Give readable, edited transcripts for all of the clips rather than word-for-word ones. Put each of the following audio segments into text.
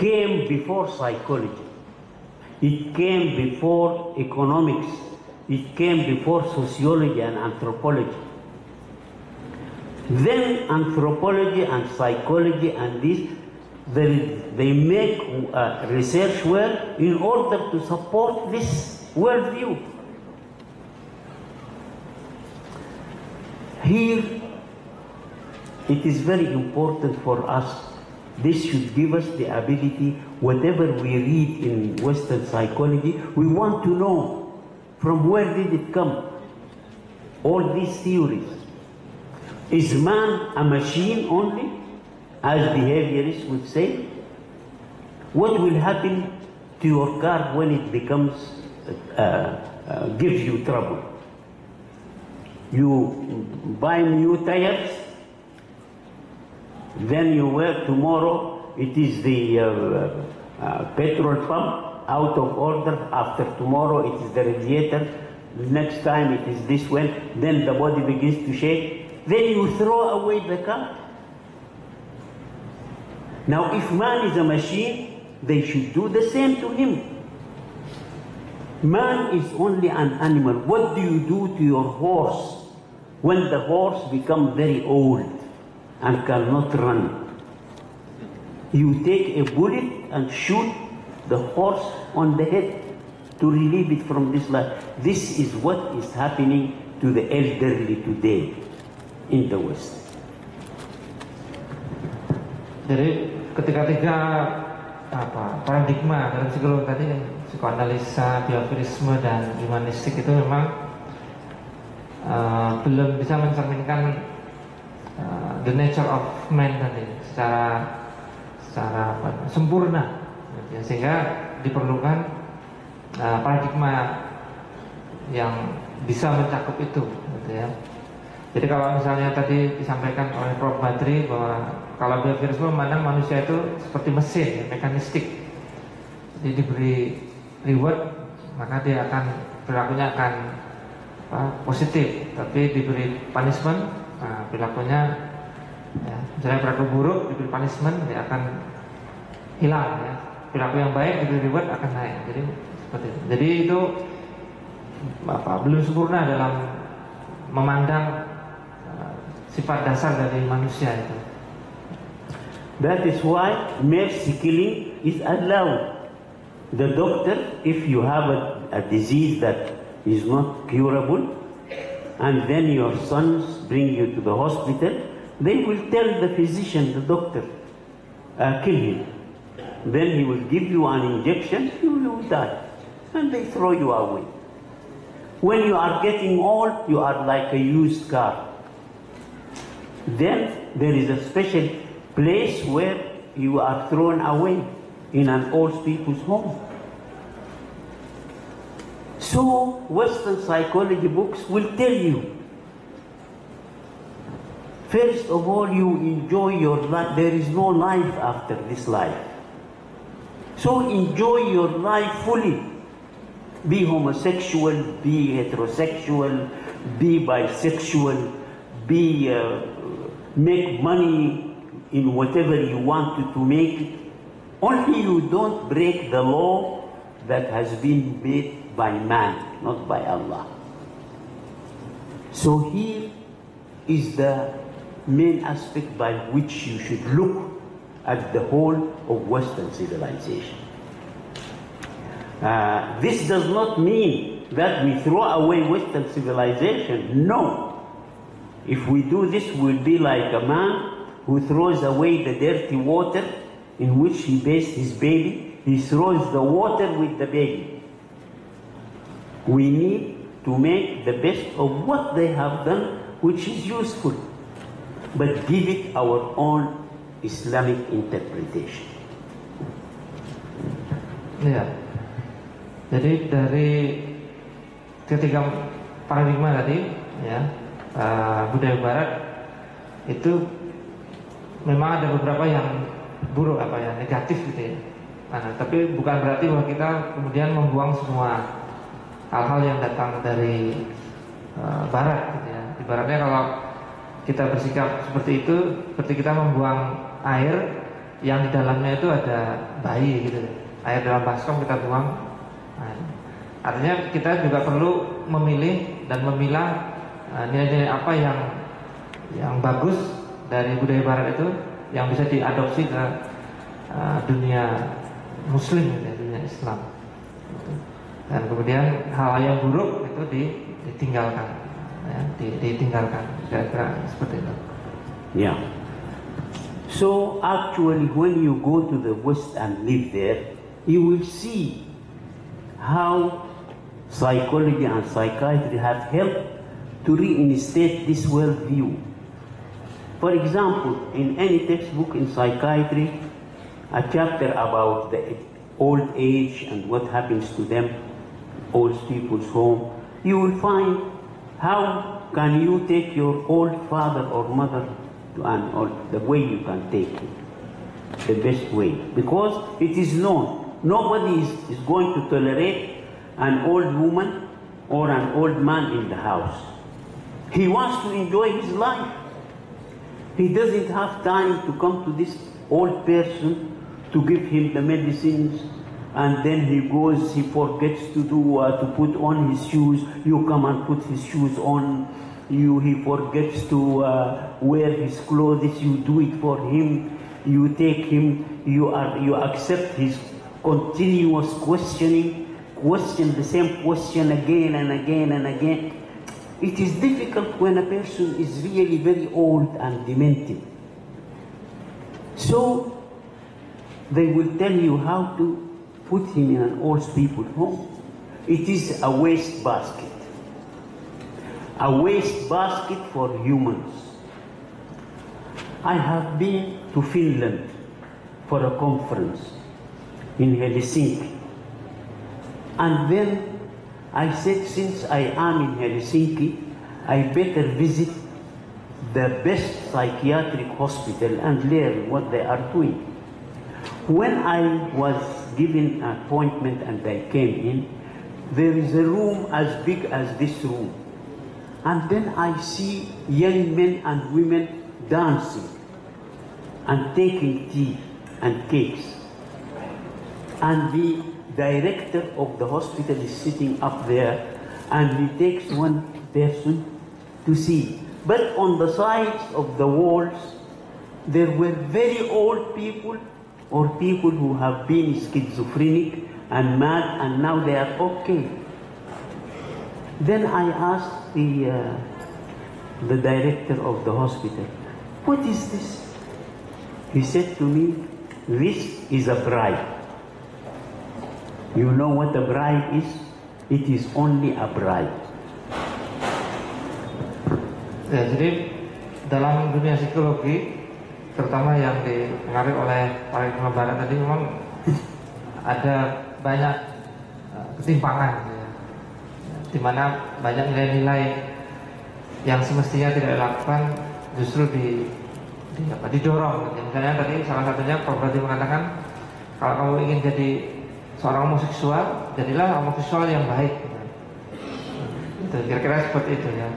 came before psychology. It came before economics. It came before sociology and anthropology. Then anthropology and psychology and this, they make research work in order to support this worldview. Here, it is very important for us. This should give us the ability, whatever we read in Western psychology, we want to know from where did it come? All these theories. Is man a machine only, as behaviorists would say? What will happen to your car when it becomes, gives you trouble? You buy new tires, then you wear tomorrow, it is the petrol pump out of order, after tomorrow it is the radiator, the next time it is this one, then the body begins to shake, then you throw away the car. Now if man is a machine, they should do the same to him. Man is only an animal. What do you do to your horse when the horse becomes very old and cannot run? You take a bullet and shoot the horse on the head to relieve it from this life. This is what is happening to the elderly today in the West. Jadi ketiga paradigma dalam psikologi tadi, psikoanalisa, behaviorisme dan humanistik itu memang belum bisa mencerminkan the nature of man tadi secara sempurna, gitu ya. Sehingga diperlukan paradigma yang bisa mencakup itu, gitu ya. Jadi kalau misalnya tadi disampaikan oleh Prof. Badri bahwa kalau behaviorisme memandang manusia itu seperti mesin, ya, mekanistik. Jadi diberi reward, maka dia akan perilakunya akan positif. Tapi diberi punishment, perilakunya, ya, misalnya perilaku buruk diberi punishment, dia akan hilang. Ya. Perilaku yang baik diberi reward akan naik. Jadi seperti itu. Jadi itu belum sempurna dalam memandang sifat dasar dari manusia itu. That is why mercy killing is allowed. The doctor, if you have a disease that is not curable, and then your sons bring you to the hospital, they will tell the physician, the doctor, kill him. Then he will give you an injection, you will die, and they throw you away. When you are getting old, you are like a used car. Then there is a special place where you are thrown away in an old people's home. So Western psychology books will tell you, first of all, you enjoy your life. There is no life after this life. So enjoy your life fully. Be homosexual, be heterosexual, be bisexual, be make money in whatever you want to make it. Only you don't break the law that has been made by man, not by Allah. So here is the main aspect by which you should look at the whole of Western civilization. This does not mean that we throw away Western civilization. No. If we do this, we'll be like a man who throws away the dirty water in which he bathes his baby. He throws the water with the baby. We need to make the best of what they have done, which is useful, but give it our own Islamic interpretation. Ya, jadi dari ketiga paradigma tadi, ya, budaya Barat itu memang ada beberapa yang buruk, negatif gitu ya. Tapi bukan berarti bahwa kita kemudian membuang semua hal-hal yang datang dari Barat gitu ya. Ibaratnya kalau kita bersikap seperti itu, seperti kita membuang air yang di dalamnya itu ada bayi gitu. Air dalam baskom kita tuang. Nah, artinya kita juga perlu memilih dan memilah nilai-nilai apa yang bagus dari budaya Barat itu yang bisa diadopsi ke dunia Muslim, ya, dunia Islam. Dan kemudian hal yang buruk itu ditinggalkan, ya, ditinggalkan. Kira-kira seperti itu. Yeah. So actually, when you go to the West and live there, you will see how psychology and psychiatry have helped to reinstate this worldview. For example, in any textbook in psychiatry, a chapter about the old age and what happens to them, old people's home, you will find how can you take your old father or mother to an old, the way you can take it, the best way, because it is known nobody is going to tolerate an old woman or an old man in the house. He wants to enjoy his life. He doesn't have time to come to this old person to give him the medicines, and then he goes, he forgets to put on his shoes. You come and put his shoes on. He forgets to wear his clothes. You do it for him. You take him. You accept his continuous questioning. Question the same question again and again and again. It is difficult when a person is really very old and demented. So they will tell you how to put him in an old people's home. It is a waste basket. A waste basket for humans. I have been to Finland for a conference in Helsinki. And then I said, since I am in Helsinki, I better visit the best psychiatric hospital and learn what they are doing. When I was given an appointment and I came in, there is a room as big as this room. And then I see young men and women dancing and taking tea and cakes. And the director of the hospital is sitting up there, and he takes one person to see. But on the sides of the walls, there were very old people or people who have been schizophrenic and mad, and now they are okay. Then I asked the director of the hospital, what is this? He said to me, this is a bribe. You know what a bribe is? It is only a bribe. Ya, jadi dalam dunia psikologi, terutama yang dipengaruhi oleh paradigma Barat tadi, memang ada banyak ketimpangan, ya, di mana banyak nilai-nilai yang semestinya tidak dilakukan justru didorong. Ya, misalnya tadi salah satunya Prof. Brady mengatakan, kalau kamu ingin jadi seorang homoseksual, jadilah homoseksual yang baik. Itu kira-kira seperti itu, ya.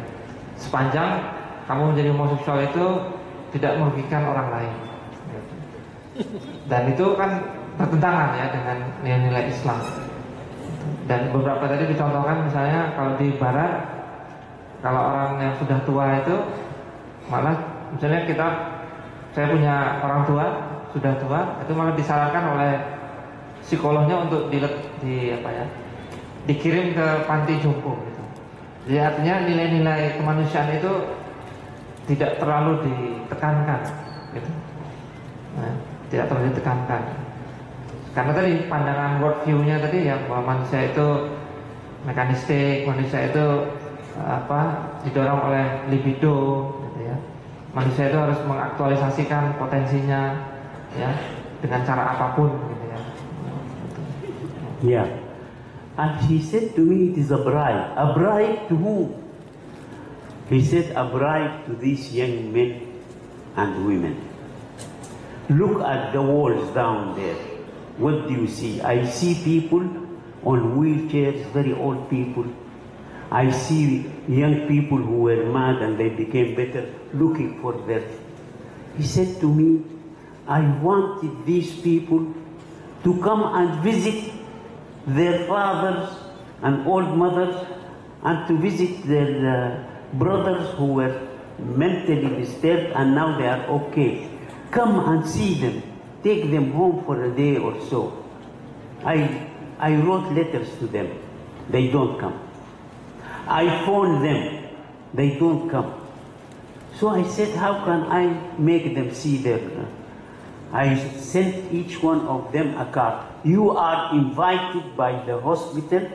Sepanjang kamu menjadi homoseksual itu tidak merugikan orang lain, dan itu kan bertentangan, ya, dengan nilai-nilai Islam. Dan beberapa tadi dicontohkan, misalnya kalau di Barat, kalau orang yang sudah tua itu malah, misalnya saya punya orang tua sudah tua, itu malah disarankan oleh psikolognya untuk dikirim ke panti jompo, gitu. Jadi artinya nilai-nilai kemanusiaan itu tidak terlalu ditekankan, gitu. Nah, tidak terlalu ditekankan. Karena tadi pandangan worldview-nya tadi yang bahwa manusia itu mekanistik, manusia itu didorong oleh libido, gitu ya. Manusia itu harus mengaktualisasikan potensinya, ya, dengan cara apapun, gitu ya. Yeah. And he said to me, it is a bribe. A bribe to whom? He said, a bribe to these young men and women. Look at the walls down there. What do you see? I see people on wheelchairs, very old people. I see young people who were mad and they became better, looking for their. He said to me, I wanted these people to come and visit their fathers and old mothers and to visit their brothers who were mentally disturbed and now they are okay. Come and see them. Take them home for a day or so. I wrote letters to them. They don't come. I phoned them. They don't come. So I said, how can I make them see their... I sent each one of them a card. You are invited by the hospital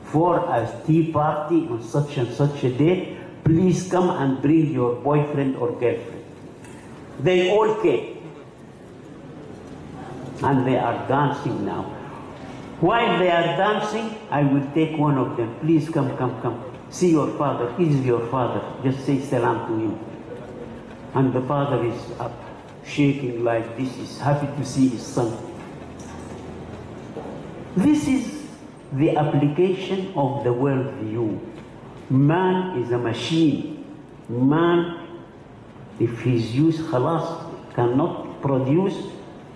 for a tea party on such and such a day. Please come and bring your boyfriend or girlfriend. They all came. And they are dancing now. While they are dancing, I will take one of them. Please come. See your father. He is your father. Just say salam to him. And the father is up, shaking like this. He's happy to see his son. This is the application of the worldview. Man is a machine. Man, if he's used khalas, cannot produce,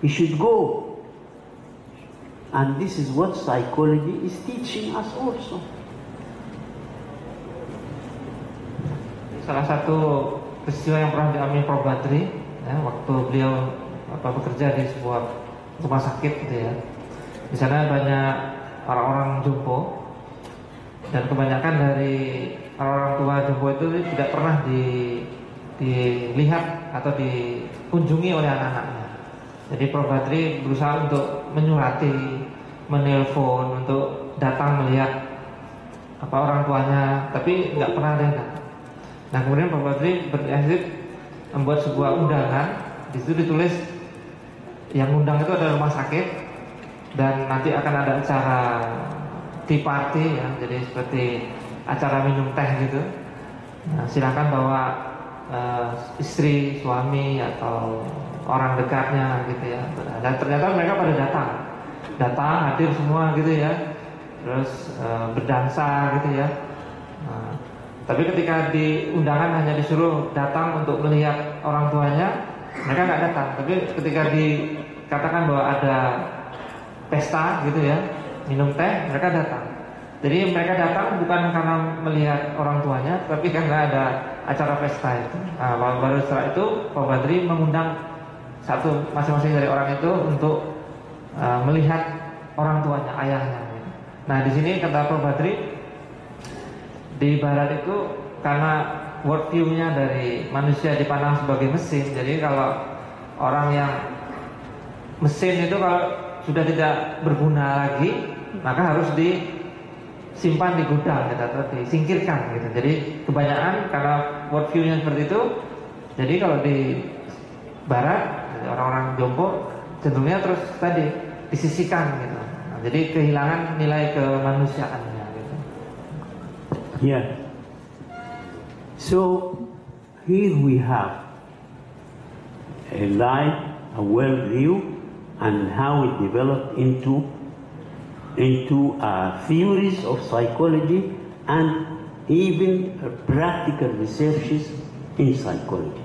he should go. And this is what psychology is teaching us also. Salah satu peristiwa yang pernah dialami Prof. Badri, ya, waktu beliau bekerja di sebuah rumah sakit, gitu ya. Di sana banyak orang-orang jompo, dan kebanyakan dari orang tua jompo itu tidak pernah dilihat atau dikunjungi oleh anak-anaknya. Jadi Prof. Badri berusaha untuk menyurati, menelpon, untuk datang melihat orang tuanya, tapi nggak pernah ada yang datang. Nah, kemudian Prof. Badri berhasil membuat sebuah undangan. Di situ ditulis yang undang itu adalah rumah sakit, dan nanti akan ada acara tea party, ya, jadi seperti acara minum teh gitu. Nah, silakan bawa istri, suami atau orang dekatnya gitu ya. Dan ternyata mereka pada datang hadir semua gitu ya. Terus berdansa gitu ya. Nah, tapi ketika di undangan hanya disuruh datang untuk melihat orang tuanya, mereka nggak datang. Tapi ketika dikatakan bahwa ada pesta gitu ya, minum teh, mereka datang. Jadi mereka datang bukan karena melihat orang tuanya, tapi karena ada acara pesta itu. Nah, baru setelah itu Prof. Badri mengundang satu masing-masing dari orang itu untuk melihat orang tuanya, ayahnya. Gitu. Nah, di sini kata Prof. Badri, di Barat itu karena worldview-nya dari manusia dipandang sebagai mesin. Jadi kalau orang yang mesin itu kalau sudah tidak berguna lagi, maka harus disimpan di gudang gitu, atau disingkirkan gitu. Jadi kebanyakan karena worldview-nya seperti itu, jadi kalau di Barat orang-orang jompo cenderungnya terus tadi disisihkan gitu. Nah, jadi kehilangan nilai kemanusiaannya gitu. Yeah. So here we have a life, a worldview, and how it developed into theories of psychology and even practical researches in psychology.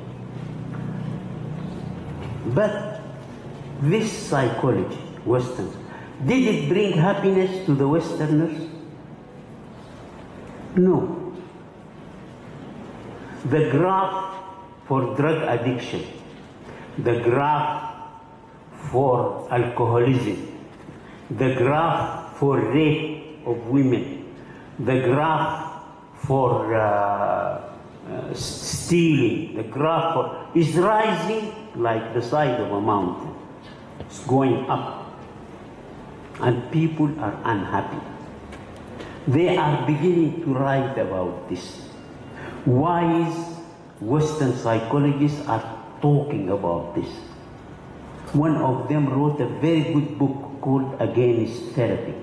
But this psychology, Western, did it bring happiness to the Westerners? No. The graph for drug addiction, the graph for alcoholism, the graph for rape of women, the graph for stealing, the graph for is rising like the side of a mountain. It's going up, and people are unhappy. They are beginning to write about this. Wise Western psychologists are talking about this. One of them wrote a very good book called Against Therapy.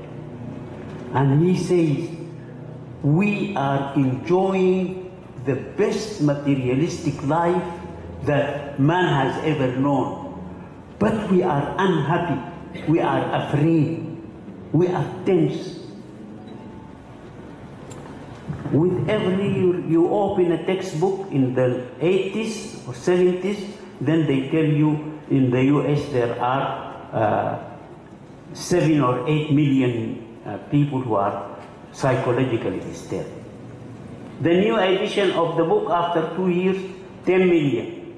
And he says, we are enjoying the best materialistic life that man has ever known. But we are unhappy, we are afraid, we are tense. With every, you open a textbook in the 80s or 70s, Then they tell you in the US there are 7 or 8 million people who are psychologically disturbed. The new edition of the book after 2 years, 10 million.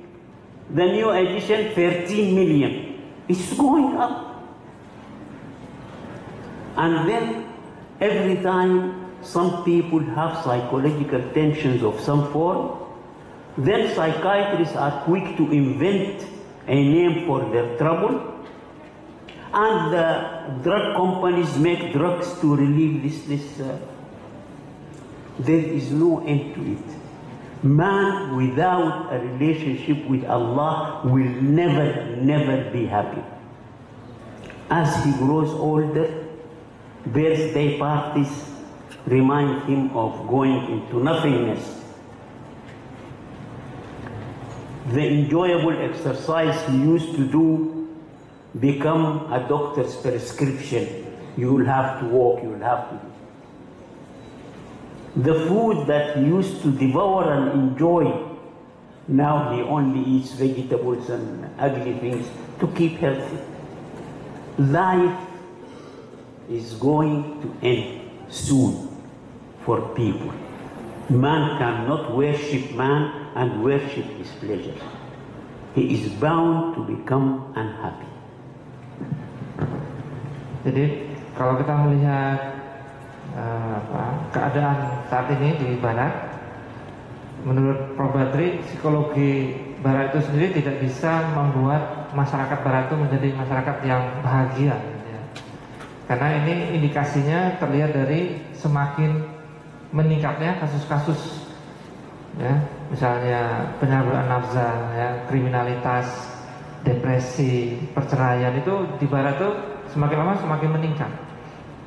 The new edition, 13 million. It's going up. And then every time some people have psychological tensions of some form, then psychiatrists are quick to invent a name for their trouble, and the drug companies make drugs to relieve this. There is no end to it. Man without a relationship with Allah will never be happy. As he grows older, birthday parties remind him of going into nothingness. The enjoyable exercise he used to do become a doctor's prescription. You will have to walk, you will have to do. The food that he used to devour and enjoy, now he only eats vegetables and ugly things to keep healthy. Life is going to end soon for people. Man cannot worship man and worship his pleasures. He is bound to become unhappy. Jadi kalau kita melihat keadaan saat ini di Barat, menurut Prof. Badri, psikologi Barat itu sendiri tidak bisa membuat masyarakat Barat itu menjadi masyarakat yang bahagia, ya. Karena ini indikasinya terlihat dari semakin meningkatnya kasus-kasus, ya, misalnya penyalahgunaan nafsa, ya, kriminalitas, depresi, perceraian itu di Barat itu semakin lama semakin meningkat.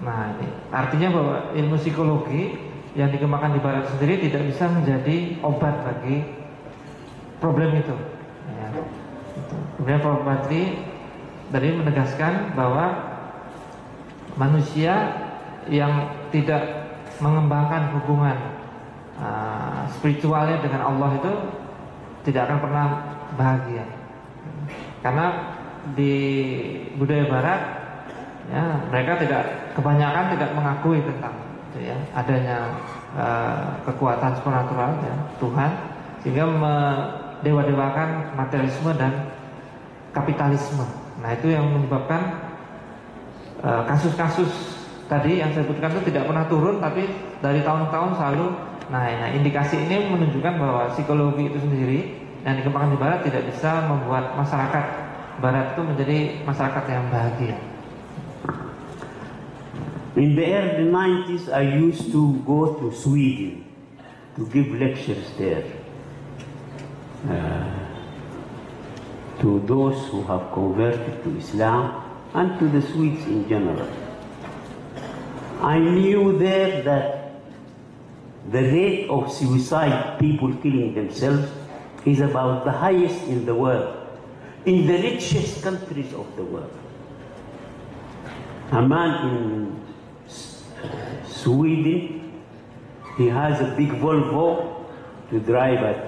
Nah, ini artinya bahwa ilmu psikologi yang dikembangkan di Barat sendiri tidak bisa menjadi obat bagi problem itu. Ya. Kemudian Prof. Badri tadi menegaskan bahwa manusia yang tidak mengembangkan hubungan spiritualnya dengan Allah itu tidak akan pernah bahagia. Karena di budaya Barat, ya, mereka kebanyakan tidak mengakui tentang itu, ya, adanya kekuatan supernatural, ya, Tuhan, sehingga mendewa-dewakan materialisme dan kapitalisme. Nah, itu yang menyebabkan kasus-kasus tadi yang saya sebutkan itu tidak pernah turun, tapi dari tahun-tahun selalu. Nah, indikasi ini menunjukkan bahwa psikologi itu sendiri yang dikembangkan di Barat tidak bisa membuat masyarakat Barat itu menjadi masyarakat yang bahagia. In the early 90s, I used to go to Sweden to give lectures there to those who have converted to Islam and to the Swedes in general. I knew there that the rate of suicide, people killing themselves, is about the highest in the world, in the richest countries of the world. A man in Sweden, he has a big Volvo to drive at.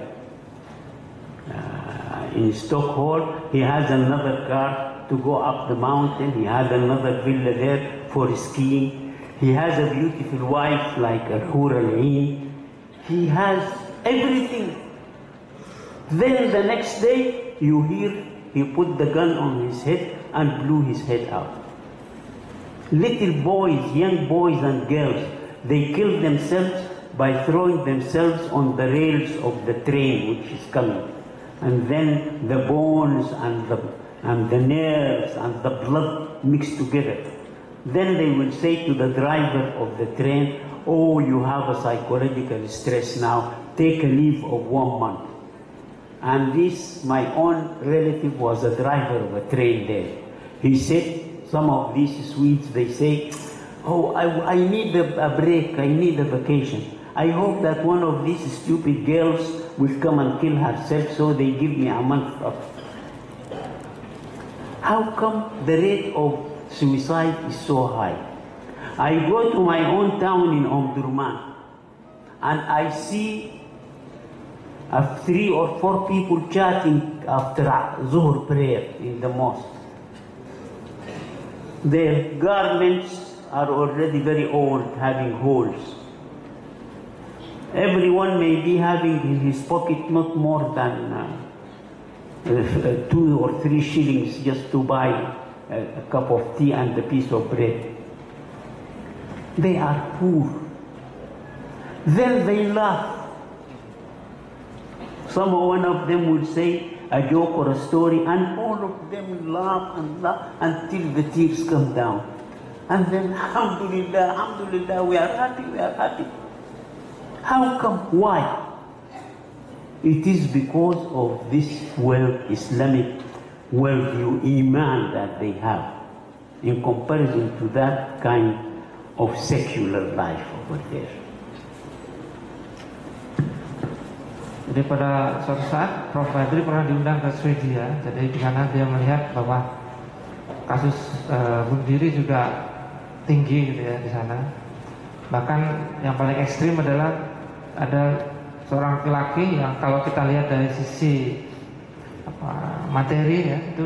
In Stockholm, he has another car to go up the mountain. He has another villa there for skiing. He has a beautiful wife like a Hur al-Ain. He has everything. Then the next day, you hear he put the gun on his head and blew his head out. Little boys, young boys and girls, they kill themselves by throwing themselves on the rails of the train which is coming. And then the bones and the nerves and the blood mix together. Then they will say to the driver of the train, "Oh, you have a psychological stress now, take a leave of 1 month." And this, my own relative was a driver of a train there. He said, some of these Swedes, they say, "Oh, I need a break, I need a vacation. I hope that one of these stupid girls will come and kill herself, so they give me a month off." How come the rate of suicide is so high? I go to my own town in Omdurman, and I see 3 or 4 people chatting after Zuhr prayer in the mosque. Their garments are already very old, having holes. Everyone may be having in his pocket not more than 2 or 3 shillings just to buy a cup of tea and a piece of bread. They are poor. Then they laugh. One of them will say a joke or a story, and all of them laugh and laugh until the tears come down. And then, alhamdulillah, alhamdulillah, we are happy, we are happy. How come? Why? It is because of this Islamic worldview, iman that they have, in comparison to that kind of secular life over there. Jadi pada suatu saat Prof. Badri pernah diundang ke Swedia. Jadi di sana dia melihat bahwa kasus bunuh diri juga tinggi gitu ya di sana. Bahkan yang paling ekstrim adalah ada seorang laki-laki yang kalau kita lihat dari sisi materi ya, itu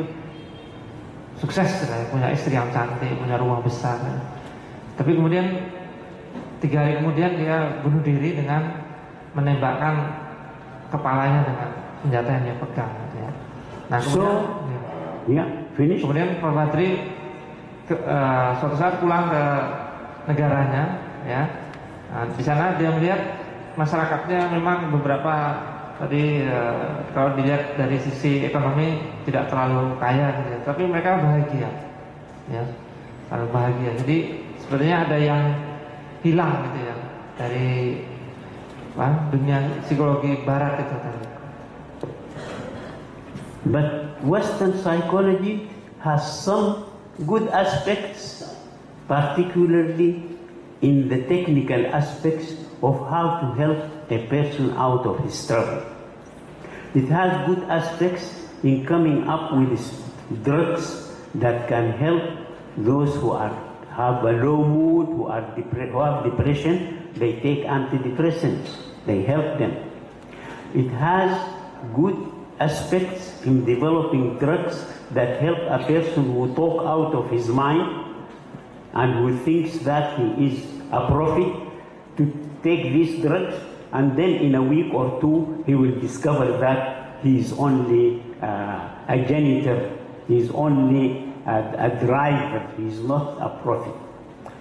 sukses ya, punya istri yang cantik, punya rumah besar ya. Tapi kemudian 3 hari kemudian dia bunuh diri dengan menembakkan kepalanya dengan senjata yang dia pegang gitu ya. Nah kemudian finish. Kemudian Prof. Badri suatu saat pulang ke negaranya ya. Nah, di sana dia melihat masyarakatnya memang beberapa tadi kalau dilihat dari sisi ekonomi tidak terlalu kaya gitu ya, tapi mereka bahagia ya, sangat bahagia. Jadi sebenarnya ada yang hilang gitu ya dari dunia psikologi barat itu tadi. But Western psychology has some good aspects, particularly in the technical aspects of how to help a person out of his struggle. It has good aspects in coming up with drugs that can help those who have a low mood, who have depression. They take antidepressants. They help them. It has good aspects in developing drugs that help a person who talk out of his mind and who thinks that he is a prophet to take these drugs, and then in a week or 2 he will discover that he is only a janitor, he is only a driver, he is not a prophet.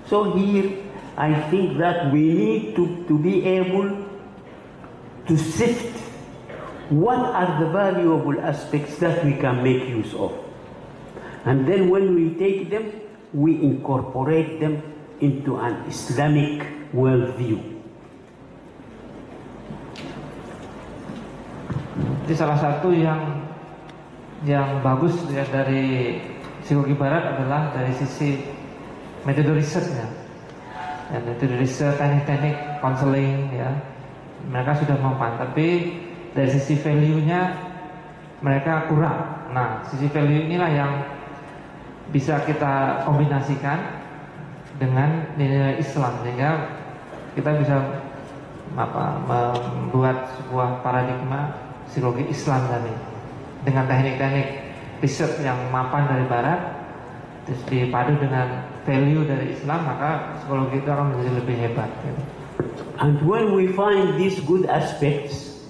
So here I think that we need to be able to sift what are the valuable aspects that we can make use of. And then when we take them, we incorporate them into an Islamic worldview. Jadi salah satu yang bagus ya dari psikologi barat adalah dari sisi metode risetnya. Ya, metode riset, teknik-teknik konseling ya. Mereka sudah mempan, tapi dari sisi value-nya mereka kurang. Nah, sisi value inilah yang bisa kita kombinasikan dengan nilai Islam sehingga kita bisa membuat sebuah paradigma psikologi Islam tadi dengan teknik-teknik riset yang mapan dari Barat, terus dipadu dengan value dari Islam, maka psikologi itu akan menjadi lebih hebat. And when we find these good aspects,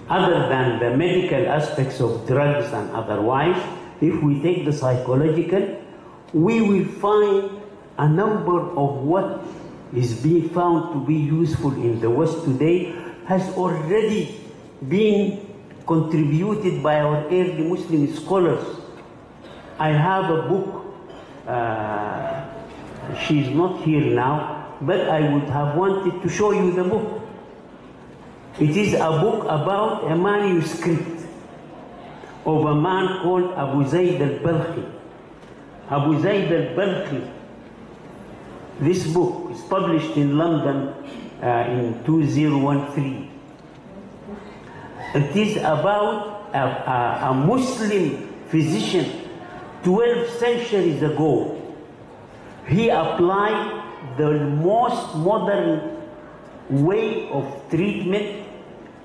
other than the medical aspects of drugs and otherwise, if we take the psychological, we will find a number of what is being found to be useful in the West today has already been contributed by our early Muslim scholars. I have a book, she's not here now, but I would have wanted to show you the book. It is a book about a manuscript of a man called Abu Zayd al-Balkhi. Abu Zayd al-Balkhi. This book is published in London in 2013. It is about a Muslim physician 12 centuries ago. He applied the most modern way of treatment,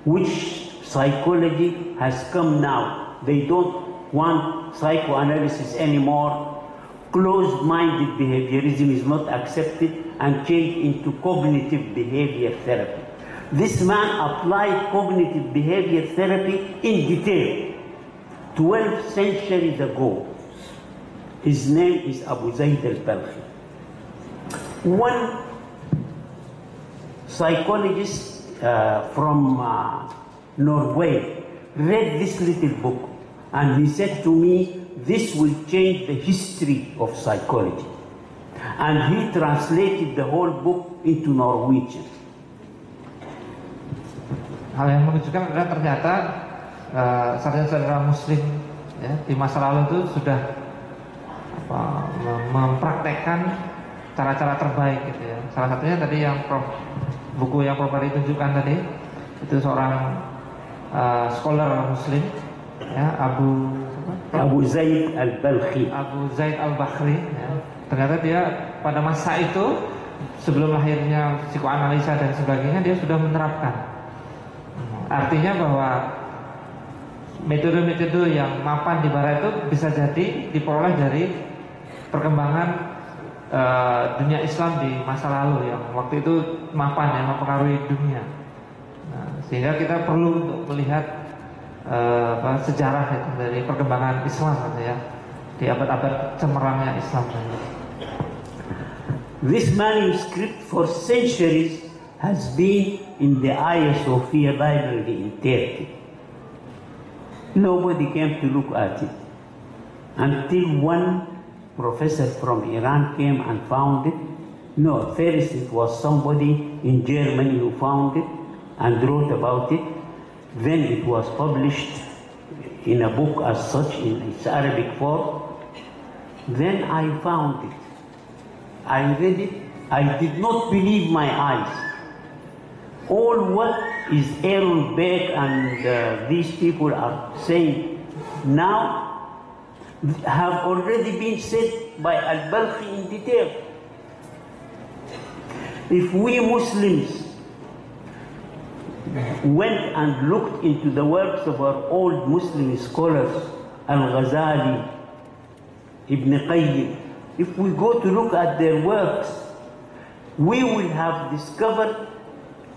which psychology has come now. They don't want psychoanalysis anymore. Closed-minded behaviorism is not accepted and changed into cognitive behavior therapy. This man applied cognitive behavior therapy in detail 12 centuries ago. His name is Abu Zayd al-Balkhi. One psychologist from Norway read this little book and he said to me, this will change the history of psychology. And he translated the whole book into Norwegian. Hal yang mengejutkan adalah ternyata saudara-saudara Muslim ya, di masa lalu itu sudah mempraktekkan cara-cara terbaik gitu ya. Salah satunya tadi yang buku yang Prof tadi tunjukkan tadi itu seorang scholar Muslim ya, Abu Zayd al-Balkhi. Abu Zayd al-Bakhri ya. Ternyata dia pada masa itu sebelum lahirnya psikoanalisa dan sebagainya dia sudah menerapkan. Artinya bahwa metode-metode yang mapan di barat itu bisa jadi diperoleh dari perkembangan dunia Islam di masa lalu yang waktu itu mapan yang mempengaruhi dunia. Nah, sehingga kita perlu untuk melihat sejarah itu dari perkembangan Islam gitu ya, di abad-abad cemerlangnya Islam. This manuscript for centuries has been in the Hagia Sophia Library in Turkey. Nobody came to look at it until one professor from Iran came and found it. No, first it was somebody in Germany who found it and wrote about it. Then it was published in a book as such in its Arabic form. Then I found it. I read it. I did not believe my eyes. All what is Aaron Beck and these people are saying now have already been said by al-Balkhi in detail. If we Muslims went and looked into the works of our old Muslim scholars, Al-Ghazali, Ibn Qayyim, if we go to look at their works, we will have discovered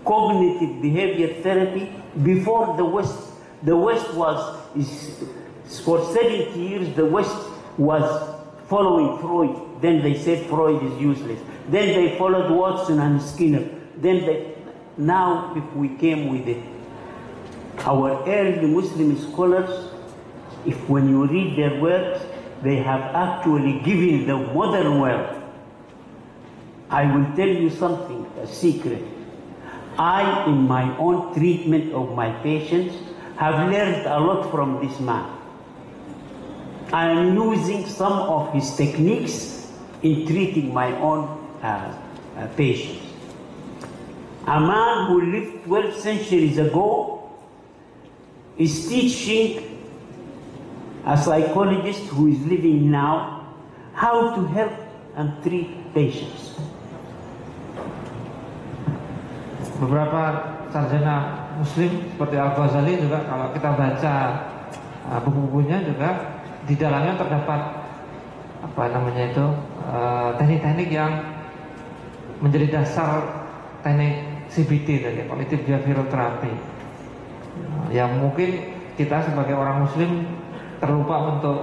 cognitive behavior therapy before the West. The West for 70 years, the West was following Freud. Then they said Freud is useless. Then they followed Watson and Skinner. Now, if we came with it, our early Muslim scholars, when you read their works, they have actually given the modern world. I will tell you something, a secret. I, in my own treatment of my patients, have learned a lot from this man. I am using some of his techniques in treating my own patients. A man who lived 12 centuries ago is teaching a psychologist who is living now how to help and treat patients. Beberapa sarjana Muslim seperti Al-Ghazali juga kalau kita baca buku-bukunya juga di dalamnya terdapat teknik-teknik yang menjadi dasar teknik CBT tadi, cognitive behavioral therapy, yang mungkin kita sebagai orang Muslim terlupa untuk